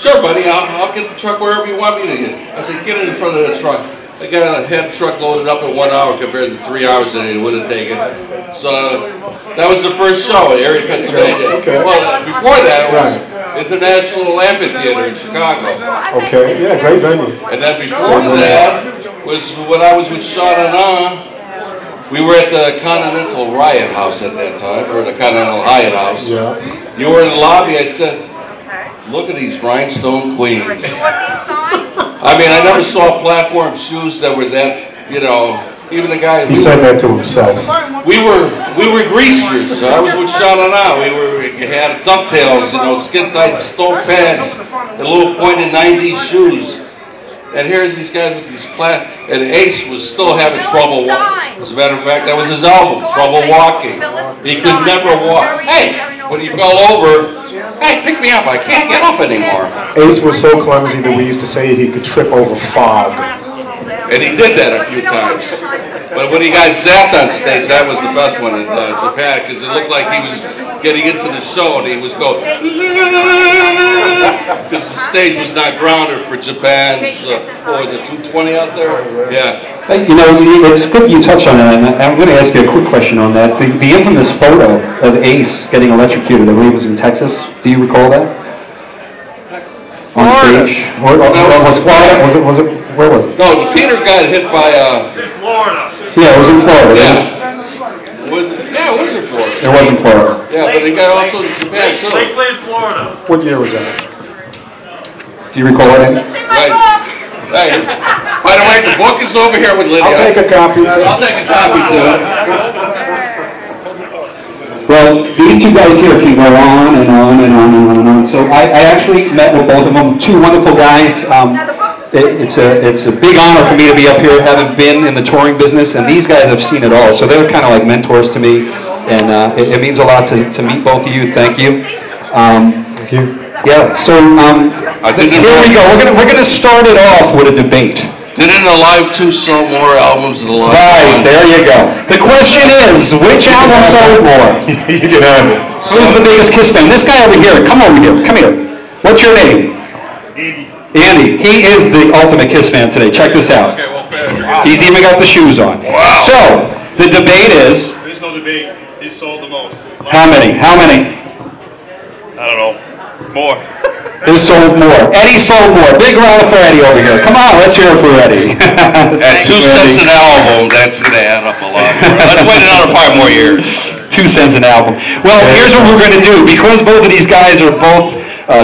Sure, buddy, I'll get the truck wherever you want me to get. I said, get it in front of the truck. I had the truck loaded up in 1 hour compared to 3 hours that it would have taken. So that was the first show in Erie, Pennsylvania. Okay. Well, before that, it was International Amphitheater in Chicago. Okay, yeah, great venue. And then before that was when I was with Sean and we were at the Continental Riot House at that time, or the Continental Hyatt House. Yeah. You were in the lobby, I said, look at these rhinestone queens. I mean, I never saw platform shoes that were that, you know, even the guy. He said that to himself. We were greasers. I was with Sean and we had ducktails, you know, skin tight stone pants, and little pointed 90s shoes. And here's these guys with these and Ace was still having trouble walking. As a matter of fact, that was his album, Trouble Walking. He could never walk. Hey, when he fell over, hey, pick me up, I can't get up anymore. Ace was so clumsy that we used to say he could trip over fog. And he did that a few times. But when he got zapped on stage, that was the best one in Japan, because it looked like he was getting into the show and he was going, because the stage was not grounded for Japan's, what was it, 220 out there? Yeah. You know, it's good you touch on that, and I'm going to ask you a quick question on that. The infamous photo of Ace getting electrocuted, I believe it was in Texas. Do you recall that? Texas. On stage? Or was Florida? Was it? Where was it? No, Peter got hit by Florida. Yeah, it was in Florida. Yeah. It was in Florida. It was in Florida. Yeah, but he got also in Japan too. Lakeland, Florida. What year was that? Do you recall that? Right. Hey, by the way, the book is over here with Lydia. I'll take a copy. I'll take a copy too. Well, these two guys here can go on and on and on and on and on. So I actually met with both of them, two wonderful guys. It's a big honor for me to be up here, having been in the touring business, and these guys have seen it all. So they're kind of like mentors to me, and it means a lot to meet both of you. Thank you. Thank you. Yeah. So here we go. We're gonna start it off with a debate. Didn't Alive 2 sell more albums than Alive 1? Right, there you go. The question is, which album sold more? You can have it. Who's the biggest Kiss fan? This guy over here. Come over here. Come here. What's your name? Andy. He is the ultimate Kiss fan today. Check this out. Okay, well, fair. He's even got the shoes on. Wow. So, the debate is... There's no debate. He sold the most. How many? How many? I don't know. More. Who sold more? Eddie sold more. Big round for Eddie over here. Come on, let's hear it for Eddie. At 2 cents an album, that's going to add up a lot more. Let's wait another 5 more years. 2 cents an album. Well, here's what we're going to do. Because both of these guys are both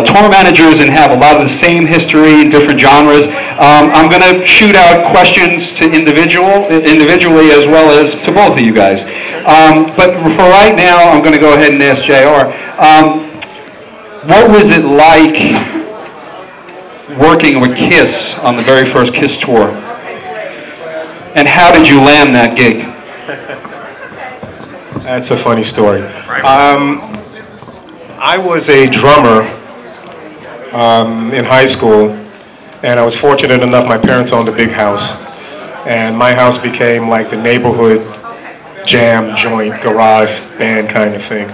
tour managers and have a lot of the same history in different genres, I'm going to shoot out questions to individually as well as to both of you guys. But for right now, I'm going to go ahead and ask J.R. What was it like working with Kiss on the very first Kiss tour? And how did you land that gig? That's a funny story. I was a drummer in high school, and I was fortunate enough, my parents owned a big house, and my house became like the neighborhood jam joint, garage band kind of thing.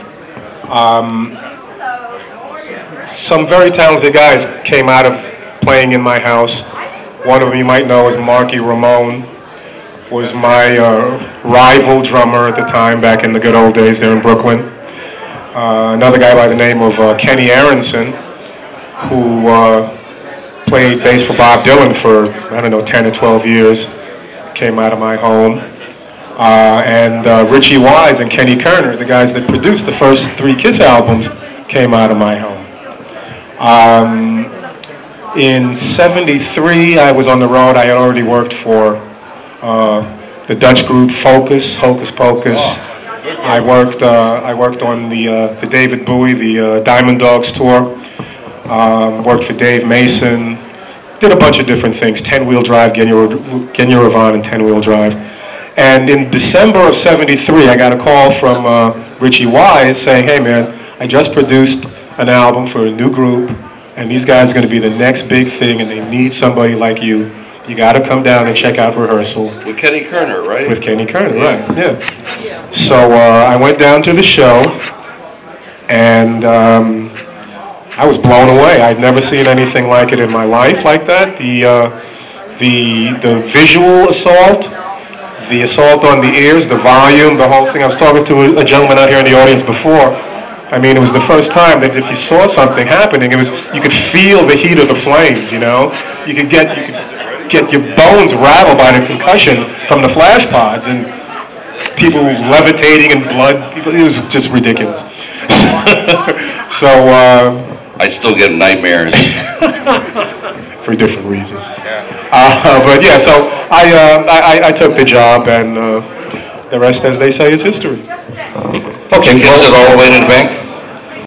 Some very talented guys came out of playing in my house. One of them you might know is Marky Ramone, was my rival drummer at the time back in the good old days there in Brooklyn. Another guy by the name of Kenny Aronson, who played bass for Bob Dylan for, I don't know, 10 or 12 years, came out of my home. And Richie Wise and Kenny Kerner, the guys that produced the first 3 Kiss albums, came out of my home. In '73, I was on the road. I had already worked for the Dutch group Focus, Hocus Pocus. I worked on the David Bowie, the Diamond Dogs tour. Worked for Dave Mason. Did a bunch of different things. 10-wheel drive, Genya Ravon and 10-wheel drive. And in December of '73, I got a call from Richie Wise saying, "Hey man, I just produced an album for a new group, and these guys are going to be the next big thing, and they need somebody like you. You got to come down and check out rehearsal." With Kenny Kerner, right? With Kenny Kerner, right, yeah. So I went down to the show, and I was blown away. I'd never seen anything like it in my life like that. The visual assault, the assault on the ears, the volume, the whole thing. I was talking to a gentleman out here in the audience before. I mean, it was the first time that if you saw something happening, you could feel the heat of the flames. You know, you could get your bones rattled by the concussion from the flash pods and people levitating in blood. It was just ridiculous. So. I still get nightmares. For different reasons. But yeah, so I took the job, and the rest, as they say, is history. Okay, kiss it all the way to the bank.